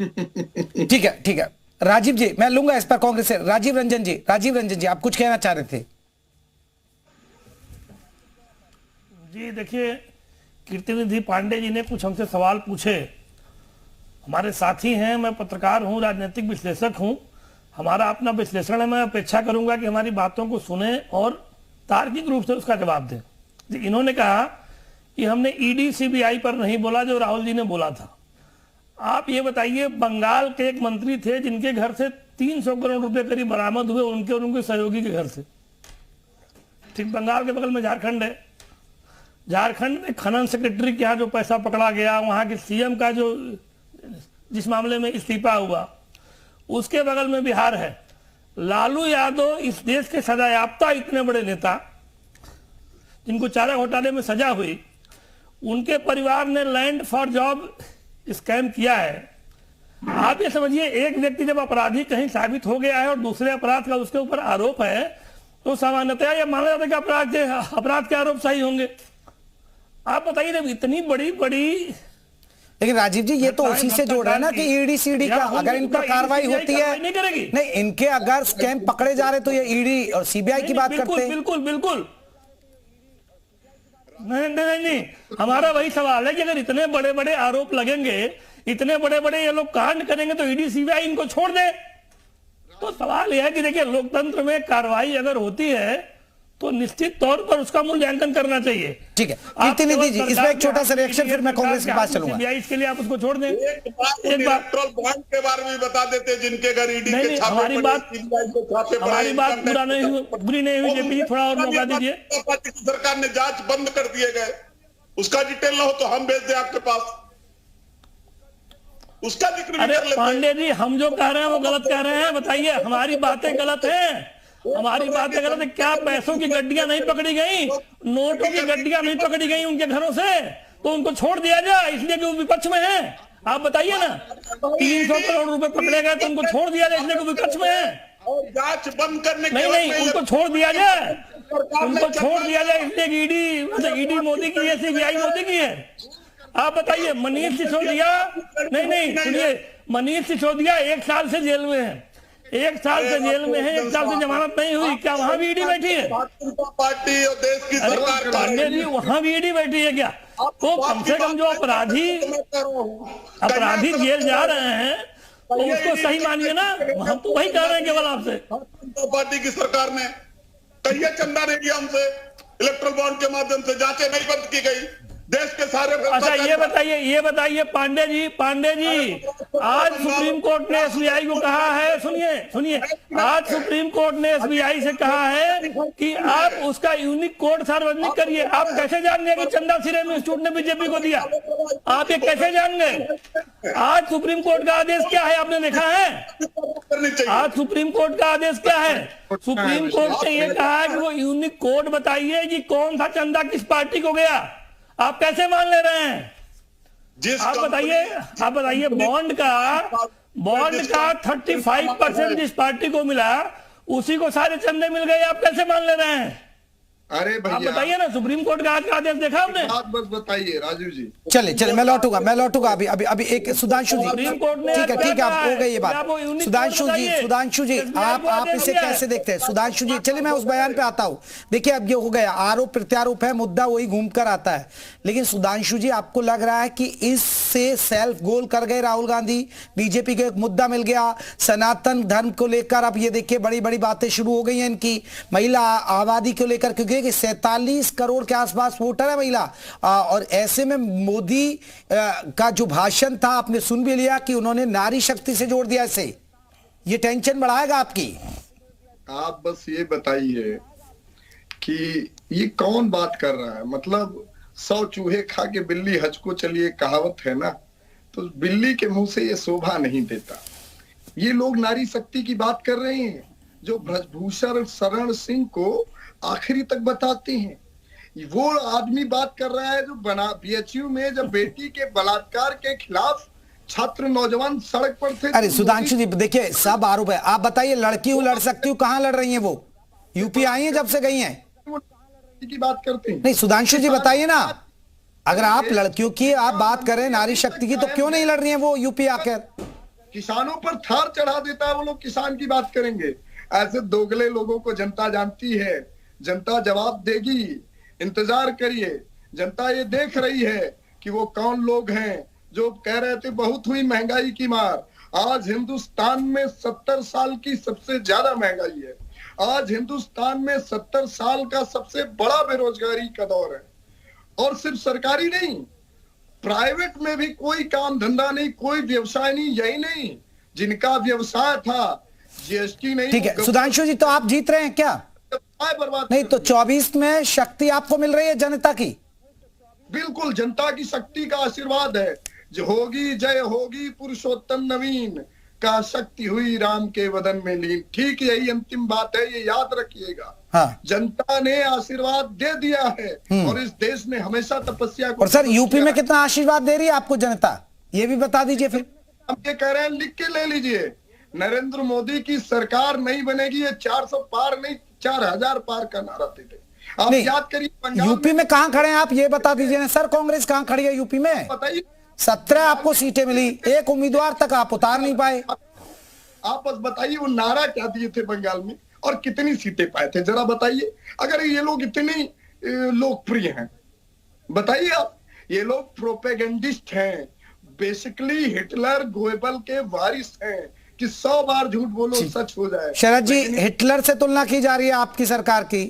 ठीक है, ठीक है। राजीव जी, मैं लूंगा इस पर कांग्रेस से। राजीव रंजन जी, आप कुछ कहना चाह रहे थे? जी देखिए, कीर्तिनिधि पांडे जी ने कुछ हमसे सवाल पूछे। हमारे साथी हैं, मैं पत्रकार हूं, राजनीतिक विश्लेषक हूं। हमारा अपना विश्लेषण है। मैं अपेक्षा करूंगा कि हमारी बातों को सुने और तार्किक रूप से उसका जवाब दें। इन्होंने कहा कि हमने ईडी सीबीआई पर नहीं बोला जो राहुल जी ने बोला था। आप ये बताइए, बंगाल के एक मंत्री थे जिनके घर से 300 करोड़ रुपए करीब बरामद हुए, उनके और उनके सहयोगी के घर से। ठीक बंगाल के बगल में झारखंड है। झारखंड में खनन सेक्रेटरी के यहाँ जो पैसा पकड़ा गया, वहां के सीएम का जो जिस मामले में इस्तीफा हुआ, उसके बगल में बिहार है। लालू यादव इस देश के सजायाफ्ता इतने बड़े नेता जिनको चारा घोटाले में सजा हुई, उनके परिवार ने लैंड फॉर जॉब स्कैम किया है। आप ये समझिए, एक व्यक्ति जब अपराधी कहीं साबित हो गया है और दूसरे अपराध का उसके ऊपर आरोप है, तो सामान्यतया यह माना जाता है कि अपराध के आरोप सही होंगे। आप बताइए, जब इतनी बड़ी बड़ी, लेकिन राजीव जी ये तो उसी से जोड़ रहा है ना कि ईडी सीडी का अगर इन पर कार्रवाई होती है, नहीं करेगी। नहीं, इनके अगर स्कैम पकड़े जा रहे तो ये ईडी और सीबीआई की बात करते हैं। बिल्कुल बिल्कुल नहीं, हमारा वही सवाल है कि अगर इतने बड़े बड़े आरोप लगेंगे, इतने बड़े बड़े ये लोग कांड करेंगे, तो ईडी सीबीआई इनको छोड़ दे। तो सवाल यह है कि देखिए, लोकतंत्र में कार्रवाई अगर होती है तो निश्चित तौर पर उसका मूल्यांकन करना चाहिए। ठीक है, कीर्तिनिधि जी, इसमें एक छोटा सा रिएक्शन, फिर मैं कांग्रेस के पास चलूंगा। इसके लिए आप उसको छोड़ दें। एक इलेक्ट्रल बॉन्ड के बारे में बता देते, जिनके घर ईडी के छापे हमारी बात पूरा नहीं हुई, बुरी नहीं हुई। जेपी जी, थोड़ा और मौका दीजिए। पार्टी की सरकार ने जांच बंद कर दिए गए, उसका डिटेल ना हो तो हम भेज दें आपके पास, उसका जिक्र भी कर लेते हैं। पांडे जी, हम जो कह रहे हैं वो गलत कह रहे हैं। बताइए, हमारी बातें गलत हैं, हमारी बातें गलत है। क्या पैसों की गड्डियां नहीं पकड़ी गई, नोटों की गड्डियां नहीं पकड़ी गई उनके घरों से, तो उनको छोड़ दिया जाए इसलिए कि वो विपक्ष में है? आप बताइए ना, 300 करोड़ रुपए पकड़े गए तो उनको छोड़ दिया जाए इसलिए कि विपक्ष में है? और जांच बंद करने नहीं, उनको छोड़ दिया जाए, उनको छोड़ दिया जाए इसलिए कि ईडी मोदी की है, सीबीआई मोदी की है। आप बताइए, मनीष सिसोदिया, नहीं सुनिए, मनीष सिसोदिया 1 साल से जेल में है, 1 साल से जेल में है, 1 साल से जमानत नहीं हुई। क्या वहां भी ईडी बैठी है? पार्टी और देश की सरकार, पांडे जी, वहां भी ईडी बैठी है क्या? तो कम से कम जो अपराधी जेल जा रहे हैं तो उसको सही मानिए ना। हम तो वही कह रहे हैं केवल आपसे। पार्टी की सरकार ने कहिए चंदा नहीं लिया हमसे, इलेक्ट्रल बॉन्ड के माध्यम से जांचें नहीं बंद की गई, देश के सारे। अच्छा, ये बताइए पांडे जी, आज सुप्रीम कोर्ट ने एसबीआई को कहा है, सुनिए, आज सुप्रीम कोर्ट ने एसबीआई से कहा है कि आप उसका यूनिक कोड सार्वजनिक करिए। आप कैसे जान गए कि चंदा सिरेम इंस्टीट्यूट ने बीजेपी को दिया? आप ये कैसे जान गए? आज सुप्रीम कोर्ट का आदेश क्या है, आपने देखा है? आज सुप्रीम कोर्ट का आदेश क्या है? सुप्रीम कोर्ट ने यह कहा है कि वो यूनिक कोड बताइए कि कौन सा चंदा किस पार्टी को गया। आप कैसे मान ले रहे हैं? आप बताइए, बॉन्ड का 35% जिस पार्टी को मिला उसी को सारे चंदे मिल गए। आप कैसे मान ले रहे हैं? अरे भैया, आप बताइए ना, सुप्रीम कोर्ट का आज का आदेश देखा आपने? बस बताइए राजीव जी। चले मैं लौटूंगा अभी एक सुधांशु जी, ठीक है, आप हो गई ये बात। सुधांशु जी, आप इसे कैसे देखते हैं? सुधांशु जी, चलिए मैं उस बयान पे आता हूं। देखिए, अब ये हो गया, आरोप प्रत्यारोप है, मुद्दा वही घूम कर आता है। लेकिन सुधांशु जी, आपको लग रहा है कि इससे सेल्फ गोल कर गए राहुल गांधी? बीजेपी को एक मुद्दा मिल गया, सनातन धर्म को लेकर। अब ये देखिए, बड़ी बड़ी बातें शुरू हो गई हैं इनकी, महिला आबादी को लेकर, क्योंकि कि 47 करोड़ के आसपास वोटर है महिला। और ऐसे में मोदी का जो भाषण था, आपने सुन भी लिया कि उन्होंने नारी शक्ति से जोड़ दिया इसे। ये टेंशन बढ़ाएगा आपकी? आप बस ये बताइए कि ये कौन बात कर रहा है? मतलब 100 चूहे खा के बिल्ली हज को चलिए, कहावत है ना, तो बिल्ली के मुंह से ये शोभा नहीं देता। ये लोग नारी शक्ति की बात कर रहे हैं जो ब्रजभूषण शरण सिंह को आखिरी तक बताते हैं। वो आदमी बात कर रहा है जो बीएचयू में जब बेटी के बलात्कार के खिलाफ छात्र नौजवान सड़क पर थे। अरे सुधांशु जी, देखिए, सब आरोप है। आप बताइए, लड़की हूं, लड़ सकती हूँ, कहां लड़ रही है वो? यूपी आई है जब से गई हैं। की बात करते हैं। नहीं, सुधांशु जी बताइए ना, अगर आप लड़कियों की आप बात करें, नारी शक्ति की, तो क्यों नहीं लड़ रही है वो यूपी आकर? किसानों पर थार चढ़ा देता है, वो लोग किसान की बात करेंगे। ऐसे दोगले लोगों को जनता जानती है, जनता जवाब देगी, इंतजार करिए। जनता ये देख रही है कि वो कौन लोग हैं जो कह रहे थे बहुत हुई महंगाई की मार। आज हिंदुस्तान में 70 साल की सबसे ज्यादा महंगाई है। आज हिंदुस्तान में 70 साल का सबसे बड़ा बेरोजगारी का दौर है। और सिर्फ सरकारी नहीं, प्राइवेट में भी कोई काम धंधा नहीं, कोई व्यवसाय नहीं। यही नहीं, जिनका व्यवसाय था जीएसटी नहीं। ठीक है सुधांशु जी, तो आप जीत रहे हैं क्या? बर्बाद नहीं तो 24 में शक्ति आपको मिल रही है जनता की? बिल्कुल, जनता की शक्ति का आशीर्वाद है। जो होगी जय होगी पुरुषोत्तम नवीन, का शक्ति हुई राम के वदन में लीन। ठीक यही अंतिम बात है, ये याद रखिएगा। हाँ। जनता ने आशीर्वाद दे दिया है और इस देश ने हमेशा तपस्या को। और सर यूपी में कितना आशीर्वाद दे रही है आपको जनता, ये भी बता दीजिए फिर। हम ये कह रहे हैं, लिख के ले लीजिए। नरेंद्र मोदी की सरकार नहीं बनेगी, ये 400 पार नहीं 4000 पार का नारा देते। आप याद करिए यूपी में कहां खड़े हैं आप, ये बता दीजिए ना सर। कांग्रेस कहां खड़ी है यूपी में? बताइए। 17 आपको सीटें मिली, एक उम्मीदवार तक आप उतार नहीं पाए। आप बस बताइए वो नारा क्या दिए थे बंगाल में और कितनी सीटें पाए थे, जरा बताइए। अगर ये लोग इतनी लोकप्रिय हैं, बताइए आप। ये लोग प्रोपेगेंडिस्ट हैं, बेसिकली हिटलर गोएबल के वारिस हैं कि 100 बार झूठ बोलो सच हो जाए। शरद जी, हिटलर से तुलना की जा रही है आपकी सरकार की।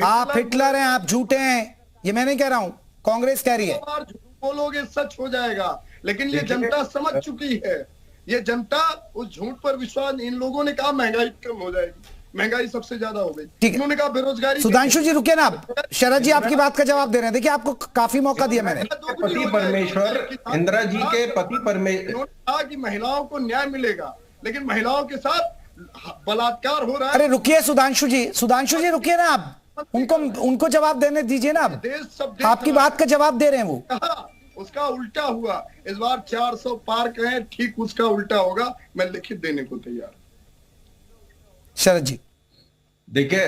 आप हिटलर हैं, आप झूठे हैं, ये मैं नहीं कह रहा हूं, कांग्रेस कह रही है। झूठ बोलोगे सच हो जाएगा, लेकिन ये जनता समझ चुकी है। ये जनता उस झूठ पर विश्वास। इन लोगों ने कहा महंगाई कम हो जाएगी, महंगाई सबसे ज्यादा हो गई। इन्होंने कहा बेरोजगारी। सुधांशु जी रुकिए ना आप, शरद जी आपकी बात का जवाब दे रहे हैं। देखिए आपको काफी मौका दिया मैंने। पति परमेश्वर, इंदिरा जी के पति परमेश्वर। उन्होंने कहा कि महिलाओं को न्याय मिलेगा, लेकिन महिलाओं के साथ बलात्कार हो रहा है। अरे रुकिए सुधांशु जी रुकिए ना आप, उनको जवाब देने दीजिए ना। आपकी बात का जवाब दे रहे हैं वो। उसका उल्टा हुआ इस बार। 400 पार कहें, ठीक उसका उल्टा होगा। मैं लिखित देने को तैयार। शरद जी देखिए,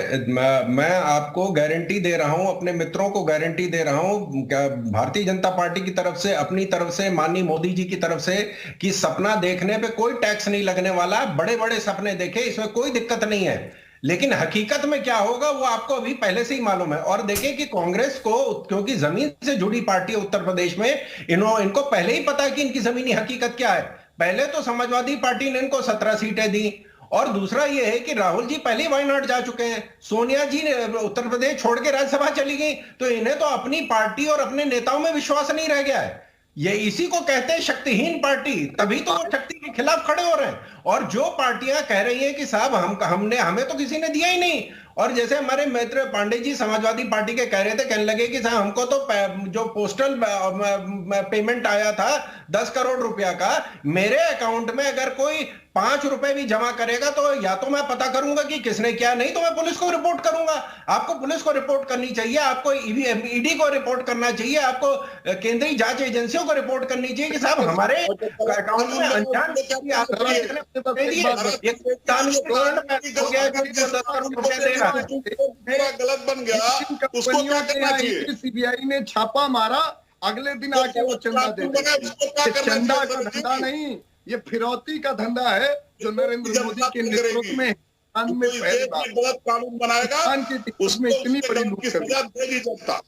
मैं आपको गारंटी दे रहा हूं, अपने मित्रों को गारंटी दे रहा हूं, भारतीय जनता पार्टी की तरफ से, अपनी तरफ से, माननीय मोदी जी की तरफ से, कि सपना देखने पे कोई टैक्स नहीं लगने वाला। बड़े बड़े सपने देखे, इसमें कोई दिक्कत नहीं है। लेकिन हकीकत में क्या होगा वो आपको अभी पहले से ही मालूम है। और देखिए कि कांग्रेस को, क्योंकि जमीन से जुड़ी पार्टी है उत्तर प्रदेश में, इनको पहले ही पता है कि इनकी जमीनी हकीकत क्या है। पहले तो समाजवादी पार्टी ने इनको 17 सीटें दी, और दूसरा ये है कि राहुल जी पहले ही वायनाड जा चुके हैं, सोनिया जी ने उत्तर प्रदेश छोड़ के राज्यसभा चली गई, तो इन्हें तो अपनी पार्टी और अपने नेताओं में विश्वास नहीं रह गया है। ये इसी को कहते हैं शक्तिहीन पार्टी, तभी तो वो शक्ति के खिलाफ खड़े हो रहे हैं। और जो पार्टियां कह रही हैं कि साहब हमें तो किसी ने दिया ही नहीं, और जैसे हमारे मित्र पांडे जी समाजवादी पार्टी के कह रहे थे, कहने लगे कि साहब हमको तो जो पोस्टल पेमेंट आया था 10 करोड़ रुपया का, मेरे अकाउंट में अगर कोई 5 रुपए भी जमा करेगा तो या तो मैं पता करूंगा कि किसने किया, नहीं तो मैं पुलिस को रिपोर्ट करूंगा। आपको पुलिस को रिपोर्ट करनी चाहिए, आपको ईडी को रिपोर्ट करना चाहिए, आपको केंद्रीय जांच एजेंसियों को रिपोर्ट करनी चाहिए कि साहब हमारे अकाउंट में अनजान गलत बन गया, उसको क्या करना चाहिए? सीबीआई ने छापा मारा, अगले दिन आके वो चंदा दे दिया। चंदा का धंधा नहीं, ये फिरौती का धंधा है जो नरेंद्र मोदी के नेतृत्व में गलत कानून बनाएगा, उसमें इतनी बड़ी सजा दे दी जनता।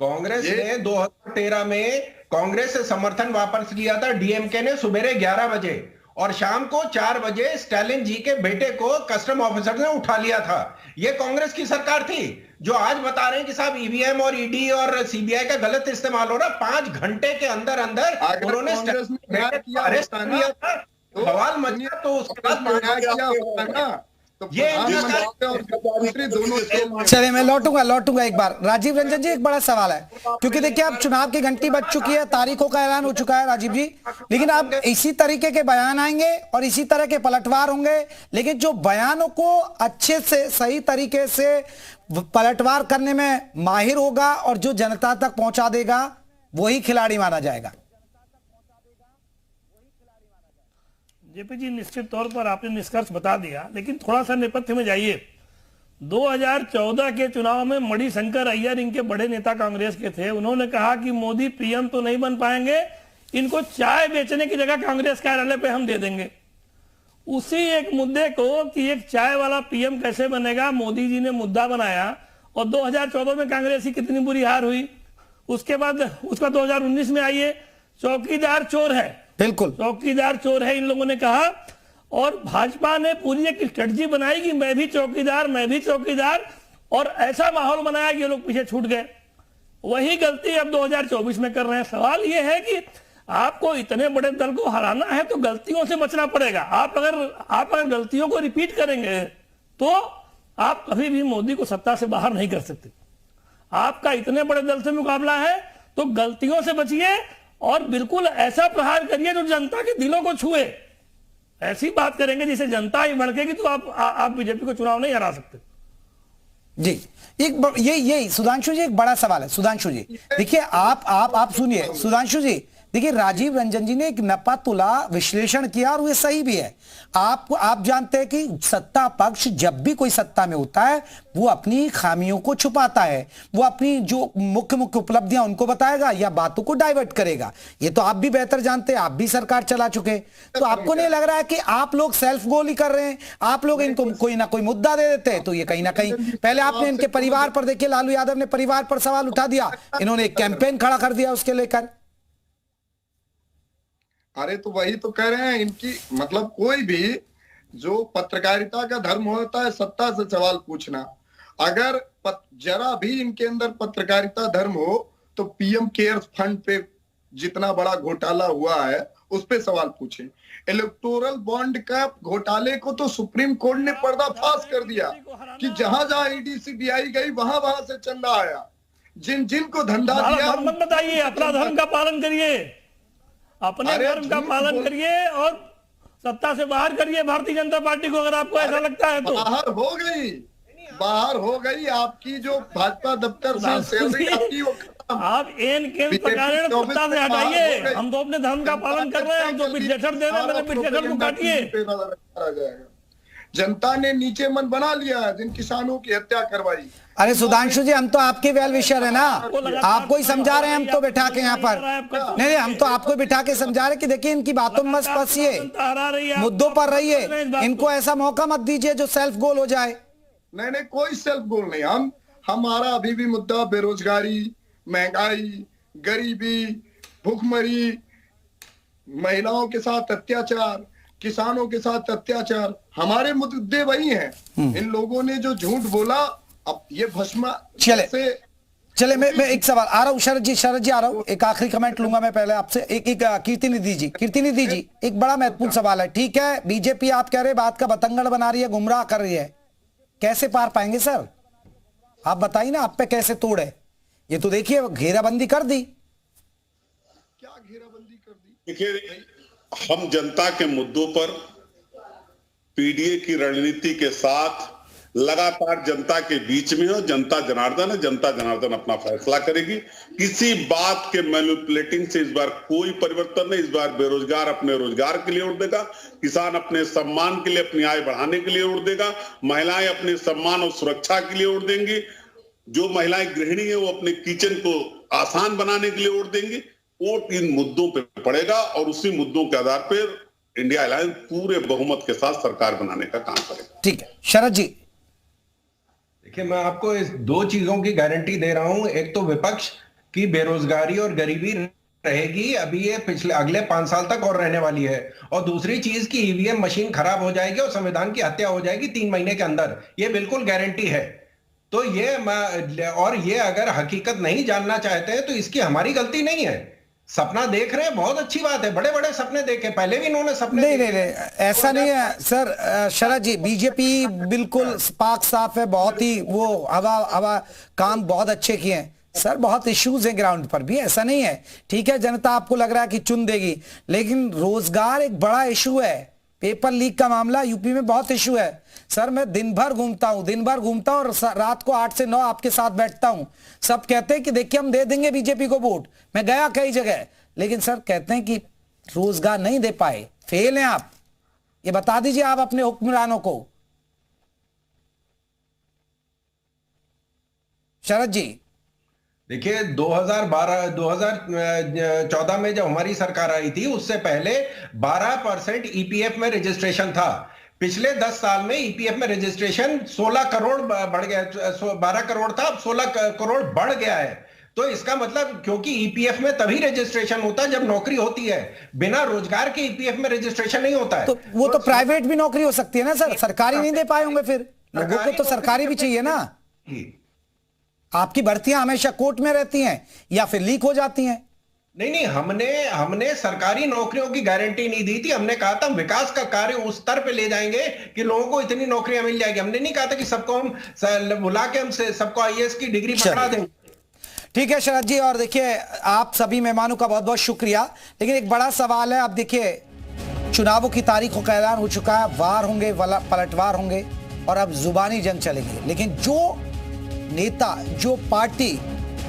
कांग्रेस ने 2013 में कांग्रेस से समर्थन वापस लिया था डीएमके ने सुबह 11 बजे, और शाम को 4 बजे स्टालिन जी के बेटे को कस्टम ऑफिसर ने उठा लिया था। यह कांग्रेस की सरकार थी जो आज बता रहे हैं कि साहब ईवीएम और ईडी और सीबीआई का गलत इस्तेमाल हो रहा। 5 घंटे के अंदर अंदर उन्होंने अरेस्ट किया था, बवाल मच गया। तो उसके बाद चलिए मैं लौटूंगा एक बार। राजीव रंजन जी, एक बड़ा सवाल है, क्योंकि देखिए अब चुनाव की घंटी बज चुकी है, तारीखों का ऐलान हो चुका है राजीव जी, लेकिन अब इसी तरीके के बयान आएंगे और इसी तरह के पलटवार होंगे, लेकिन जो बयानों को अच्छे से सही तरीके से पलटवार करने में माहिर होगा और जो जनता तक पहुंचा देगा वही खिलाड़ी माना जाएगा। जेपी जी, निश्चित तौर पर आपने निष्कर्ष बता दिया, लेकिन थोड़ा सा नेपथ्य में जाइए 2014 के चुनाव में मणिशंकर अय्यर इनके बड़े नेता कांग्रेस के थे, उन्होंने कहा कि मोदी पीएम तो नहीं बन पाएंगे, इनको चाय बेचने की जगह कांग्रेस कार्यालय पे हम दे देंगे। उसी एक मुद्दे को कि एक चाय वाला पीएम कैसे बनेगा, मोदी जी ने मुद्दा बनाया और 2014 में कांग्रेस की कितनी बुरी हार हुई। उसके बाद उसका 2019 में आइए, चौकीदार चोर है, बिल्कुल चौकीदार चोर है इन लोगों ने कहा, और भाजपा ने पूरी एक स्ट्रेटजी बनाई कि मैं भी चौकीदार, और ऐसा माहौल बनाया कि ये लोग पीछे छूट गए। वही गलती अब 2024 में कर रहे हैं। सवाल ये है कि आपको इतने बड़े दल को हराना है तो गलतियों से बचना पड़ेगा। आप अगर गलतियों को रिपीट करेंगे तो आप कभी भी मोदी को सत्ता से बाहर नहीं कर सकते। आपका इतने बड़े दल से मुकाबला है तो गलतियों से बचिए और बिल्कुल ऐसा प्रहार करिए जो जनता के दिलों को छुए। ऐसी बात करेंगे जिसे जनता ही भड़केगी तो आप बीजेपी को चुनाव नहीं हरा सकते। जी, ये सुधांशु जी एक बड़ा सवाल है। सुधांशु जी देखिए, आप सुनिए सुधांशु जी, देखिए राजीव रंजन जी ने एक नपा तुला विश्लेषण किया और वो सही भी है। आप जानते हैं कि सत्ता पक्ष जब भी कोई सत्ता में होता है वो अपनी खामियों को छुपाता है, वो अपनी जो मुख्य उपलब्धियां उनको बताएगा या बातों को डाइवर्ट करेगा। ये तो आप भी बेहतर जानते हैं, आप भी सरकार चला चुके। तो आपको नहीं लग रहा है कि आप लोग सेल्फ गोल ही कर रहे हैं? आप लोग इनको कोई ना कोई मुद्दा दे देते हैं तो ये कहीं ना कहीं, पहले आपने इनके परिवार पर, देखिए लालू यादव ने परिवार पर सवाल उठा दिया, इन्होंने एक कैंपेन खड़ा कर दिया उसके लेकर। अरे तो वही तो कह रहे हैं, इनकी मतलब कोई भी जो पत्रकारिता का धर्म होता है सत्ता से सवाल पूछना। अगर जरा भी इनके अंदर पत्रकारिता धर्म हो तो पीएम केयर्स फंड पे जितना बड़ा घोटाला हुआ है उस पे सवाल पूछें। इलेक्टोरल बॉन्ड का घोटाले को तो सुप्रीम कोर्ट ने पर्दाफाश कर दिया कि जहां जहां ईडी सीबीआई गई वहां वहां से चंदा आया। जिन को धंधा दिया, बताइए, अपना धर्म का पालन करिए, अपने धर्म का पालन करिए और सत्ता से बाहर करिए भारतीय जनता पार्टी को, अगर आपको ऐसा लगता है तो। बाहर हो गई आपकी जो भाजपा दफ्तर से सैलरी आती वो आप एन के प्रकार सत्ता से हटाइए। हम तो अपने धर्म का पालन कर रहे हैं, हम तो विश्लेषण दे रहे हैं, मेरे विश्लेषण को काटिए। जनता ने नीचे मन बना लिया है, जिन किसानों की हत्या करवाई। अरे सुधांशु जी, हम तो आपके वेल विशर है ना, आपको ही समझा रहे हैं हम तो बैठा के यहाँ पर। नहीं, हम तो आपको बिठा के समझा रहे कि देखिए इनकी बातों में मत फंसिए, मुद्दों पर रहिए, इनको ऐसा मौका मत दीजिए जो सेल्फ गोल हो जाए। नहीं, कोई सेल्फ गोल नहीं। हमारा अभी भी मुद्दा बेरोजगारी, महंगाई, गरीबी, भूखमरी, महिलाओं के साथ अत्याचार, किसानों के साथ अत्याचार, हमारे मुद्दे वही हैं। इन लोगों ने जो झूठ बोला, अब ये भस्मा चले मैं एक सवाल आ रहा हूँ शरद जी आ रहा हूँ, एक आखिरी कमेंट लूंगा मैं पहले आपसे। एक कीर्तिनिधि जी एक बड़ा महत्वपूर्ण सवाल है। ठीक है, बीजेपी आप कह रहे बात का बतंगड़ बना रही है, गुमराह कर रही है, कैसे पार पाएंगे सर? आप बताइए ना, आप पे कैसे तोड़ है? ये तो देखिए घेराबंदी कर दी। क्या घेराबंदी कर दी? देखिए, हम जनता के मुद्दों पर पीडीए की रणनीति के साथ लगातार जनता के बीच में हो। जनता जनार्दन है, जनता जनार्दन अपना फैसला करेगी। किसी बात के मैनिपुलेटिंग से इस बार कोई परिवर्तन नहीं। इस बार बेरोजगार अपने रोजगार के लिए वोट देगा, किसान अपने सम्मान के लिए, अपनी आय बढ़ाने के लिए वोट देगा, महिलाएं अपने सम्मान और सुरक्षा के लिए वोट देंगी, जो महिलाएं गृहिणी है वो अपने किचन को आसान बनाने के लिए वोट देंगी। वोट इन मुद्दों पे पड़ेगा और उसी मुद्दों के आधार पर इंडिया अलायंस पूरे बहुमत के साथ सरकार बनाने का काम करेगा। ठीक है शरद जी। देखिए, मैं आपको इस दो चीजों की गारंटी दे रहा हूं। एक तो विपक्ष की बेरोजगारी और गरीबी रहेगी, अभी ये पिछले अगले 5 साल तक और रहने वाली है। और दूसरी चीज की ईवीएम मशीन खराब हो जाएगी और संविधान की हत्या हो जाएगी 3 महीने के अंदर, ये बिल्कुल गारंटी है। तो ये अगर हकीकत नहीं जानना चाहते हैं तो इसकी हमारी गलती नहीं है। सपना देख रहे हैं, बहुत अच्छी बात है, बड़े बड़े सपने देखे, पहले भी इन्होंने सपने नहीं, ऐसा नहीं है सर। शरद जी, बीजेपी बिल्कुल पाक साफ है, बहुत ही वो हवा काम बहुत अच्छे किए हैं सर। बहुत इश्यूज हैं ग्राउंड पर भी, ऐसा नहीं है। ठीक है, जनता आपको लग रहा है कि चुन देगी, लेकिन रोजगार एक बड़ा इशू है। पेपर लीक का मामला यूपी में बहुत इशू है सर। मैं दिन भर घूमता हूं और रात को 8 से 9 आपके साथ बैठता हूं। सब कहते हैं कि देखिए हम दे देंगे बीजेपी को वोट। मैं गया कई जगह, लेकिन सर कहते हैं कि रोजगार नहीं दे पाए, फेल हैं आप। ये बता दीजिए आप अपने हुक्मरानों को। शरद जी। देखिए 2014 में जब हमारी सरकार आई थी उससे पहले 12% ईपीएफ में रजिस्ट्रेशन था। पिछले 10 साल में ईपीएफ में रजिस्ट्रेशन 16 करोड़ बढ़ गया, 12 करोड़ था, अब 16 करोड़ बढ़ गया है। तो इसका मतलब, क्योंकि ईपीएफ में तभी रजिस्ट्रेशन होता है जब नौकरी होती है, बिना रोजगार के ईपीएफ में रजिस्ट्रेशन नहीं होता है। तो वो तो प्राइवेट भी नौकरी हो सकती है ना सर, सरकारी नहीं दे पाए होंगे, फिर लोगों को तो सरकारी भी चाहिए ना। आपकी भर्तियां हमेशा कोर्ट में रहती हैं या फिर लीक हो जाती हैं। नहीं, हमने सरकारी नौकरियों की गारंटी नहीं दी थी। हमने कहा था विकास का कार्य उस स्तर पे ले जाएंगे कि लोगों को इतनी नौकरियां मिल जाएगी। हमने नहीं कहा था कि सबको हम बुला के हम सबको आईएएस की डिग्री पकड़ा देंगे। ठीक है शरद जी, और देखिए आप सभी मेहमानों का बहुत बहुत शुक्रिया। लेकिन एक बड़ा सवाल है, अब देखिए चुनावों की तारीखों का ऐलान हो चुका है, वार होंगे, पलटवार होंगे और अब जुबानी जंग चलेगी। लेकिन जो नेता, जो पार्टी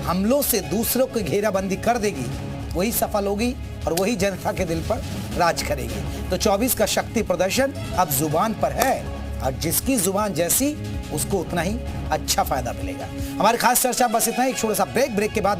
हमलों से दूसरों की घेराबंदी कर देगी वही सफल होगी और वही जनता के दिल पर राज करेगी। तो 24 का शक्ति प्रदर्शन अब जुबान पर है और जिसकी जुबान जैसी उसको उतना ही अच्छा फायदा मिलेगा। हमारी खास चर्चा बस इतना ही। एक छोटा सा ब्रेक के बाद